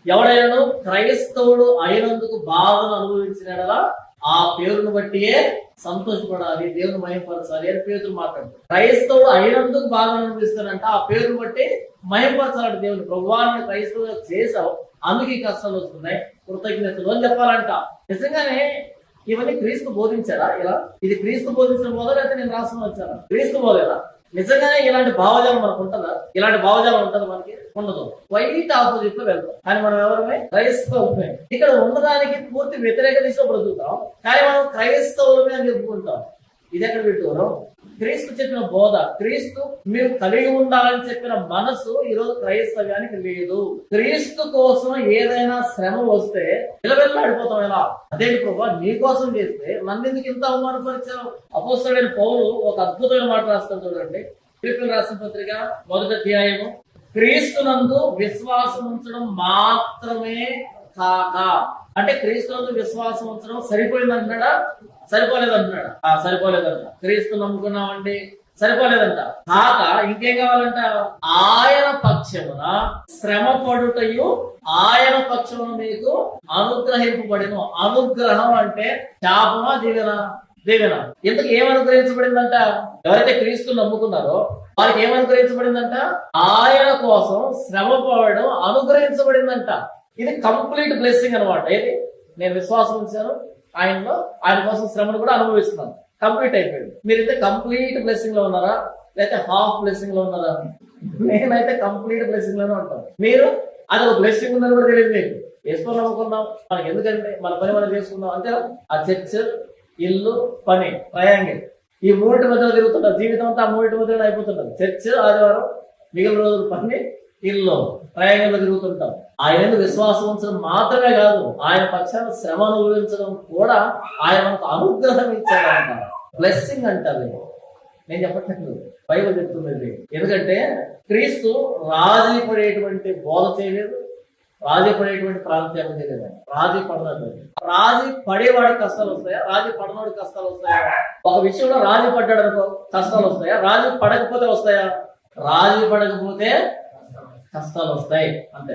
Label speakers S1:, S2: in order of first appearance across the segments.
S1: ఎవడైనా క్రైస్తవుడు అయినందుకు బాధను అనుభవించిన ఆ పేరును బట్టియే సంతోషపడాలి, దేవుని మహిమపరచాలి అని పేతురు మాట్లాడుతాడు. క్రైస్తవుడు అయినందుకు బాధను అనుభవిస్తానంట, ఆ పేరును బట్టి మహిమపరచాలంటే దేవుని ప్రభువాన్ని క్రైస్తవుగా చేసావు, అందుకే ఈ కష్టాలు వస్తున్నాయి, కృతజ్ఞతలు అని చెప్పాలంట. నిజంగానే ఇవన్నీ క్రీస్తు బోధించారా? ఇలా ఇది క్రీస్తు బోధించిన బోధలైతే నేను రాసిన వచ్చాను, క్రీస్తు బోధేలా? నిజంగానే ఇలాంటి భావజాలం మనకు ఉంటుందా? ఇలాంటి భావజాలం ఉంటుంది మనకి? ఉండదు. వైట్ ఆపోజిట్ లో వెళ్తాం. కానీ మనం ఎవరమే? క్రైస్తవులమే. ఇక్కడ ఉన్నదానికి పూర్తి వ్యతిరేక దిశలో బ్రతుకుతాం, కానీ మనం క్రైస్తవులమే అని చెప్పుకుంటాం. ఇది ఎక్కడ పెట్టుకోవడం? క్రీస్తు చెప్పిన బోధ, క్రీస్తు మీరు కలిగి ఉండాలని చెప్పిన మనసు ఈరోజు క్రైస్తవ్యానికి లేదు. క్రీస్తు కోసం ఏదైనా శ్రమ వస్తే నిలబెల్లాడిపోతాం. ఎలా? అదేంటి ప్రభా, నీ కోసం చేస్తే నన్ను ఎందుకు ఇంత అవమానపరిచావు? అపోస్తలుడైన పౌలు ఒక అద్భుతమైన మాట రాస్తాడు చూడండి. ఫిలిప్పీయులకు రాసిన పత్రిక 1వ అధ్యాయము, క్రీస్తునందు విశ్వాసం ఉంచడం మాత్రమే కాక, అంటే క్రీస్తునందు విశ్వాసం ఉంచడం సరిపోయింది అంటున్నాడా? సరిపోలేదంటున్నాడా? సరిపోలేదంట. క్రీస్తు నమ్ముకున్నామండి, సరిపోలేదంట. కాక ఇంకేం కావాలంట? ఆయన పక్షమున శ్రమ పడుటయు ఆయన పక్షమున మీకు అనుగ్రహింపబడిన. అనుగ్రహం అంటే శాపమా దీవెన? దీవెన. ఇంతకు ఏం అనుగ్రహించబడిందంట? ఎవరైతే క్రీస్తు నమ్ముకున్నారో వారికి ఏం అనుగ్రహించబడిందంట? ఆయన కోసం శ్రమ పడడం అనుగ్రహించబడిందంట. ఇది కంప్లీట్ బ్లెస్సింగ్ అనమాట. ఏది? నేను విశ్వాసం ఉంచాను ఆయనలో, ఆయన కోసం శ్రమను కూడా అనుభవిస్తున్నాను, కంప్లీట్ అయిపోయింది. మీరైతే కంప్లీట్ బ్లెస్సింగ్ లో ఉన్నారా, లేకపోతే హాఫ్ బ్లెస్సింగ్ లో ఉన్నారా? నేనైతే కంప్లీట్ బ్లెస్సింగ్ లోనే ఉంటాను. మీరు అది ఒక బ్లెస్సింగ్ ఉందని కూడా తెలియదు మీకు. వేసుకొని నమ్ముకున్నాం, మనకి ఎందుకంటే మన పని మనం చేసుకుందాం అంతే. ఆ చర్చ్, ఇల్లు, పని, ట్రయాంగిల్, ఈ మూడింటి మధ్యలో తిరుగుతుంటారు. జీవితం అంతా ఆ మూడింటి మధ్యలో అయిపోతుంటారు. చర్చ్ ఆదివారం, మిగిలిన రోజులు పని, ఇల్లు, ట్రయాంగిల్ లో తిరుగుతుంటాం. ఆయన విశ్వాసం ఉంచడం మాత్రమే కాదు, ఆయన పక్షాన శ్రమ అనుభవించడం కూడా ఆయన మనకు అనుగ్రహం ఇచ్చాడంట. బ్లెస్సింగ్ అంటారు. నేను చెప్పట్లేదు, బైబిల్ చెప్తుంది. ఎందుకంటే క్రీస్తు రాజీ పడేటువంటి బోధ చేయలేదు, రాజీ పడేటువంటి ప్రాంతం చేయలేదు. రాజీ పడనట్టు. రాజీ పడేవాడికి కష్టాలు వస్తాయా? రాజీ పడనోడికి కష్టాలు వస్తాయా? ఒక విషయంలో రాజీ పడ్డాడు అనుకో, కష్టాలు వస్తాయా? రాజీ పడకపోతే వస్తాయా? రాజీ పడకపోతే కష్టాలు వస్తాయి, అంతే.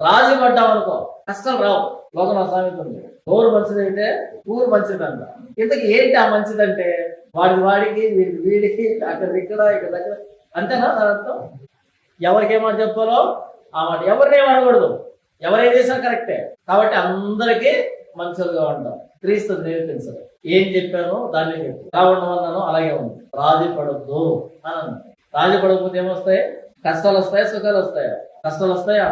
S1: రాజీ పడ్డాం అనుకో కష్టాలు రావు. లోకంలో సామెత ఉంది, నోరు మంచిదంటే ఊరు మంచిదంట. ఇంతకు ఏంటి ఆ మంచిదంటే? వాడికి వీడికి అక్కడ ఇక్కడ దగ్గర, అంతేనా దాని అర్థం? ఎవరికి ఏమాట చెప్పాలో ఆ మాట. ఎవరిని ఏమనకూడదు, ఎవరేం చేసినా కరెక్టే. కాబట్టి అందరికీ మంచిగా ఉంటాం. క్రీస్తు నేర్పించదు. ఏం చెప్పానో దాన్ని చెప్పు, ఎలా ఉండమన్నానో అలాగే ఉంది. రాజీ పడద్దు అని. రాజీ పడకపోతే ఏమొస్తాయి? కష్టాలు వస్తాయా? సుఖాలు వస్తాయా? కష్టాలు వస్తాయా?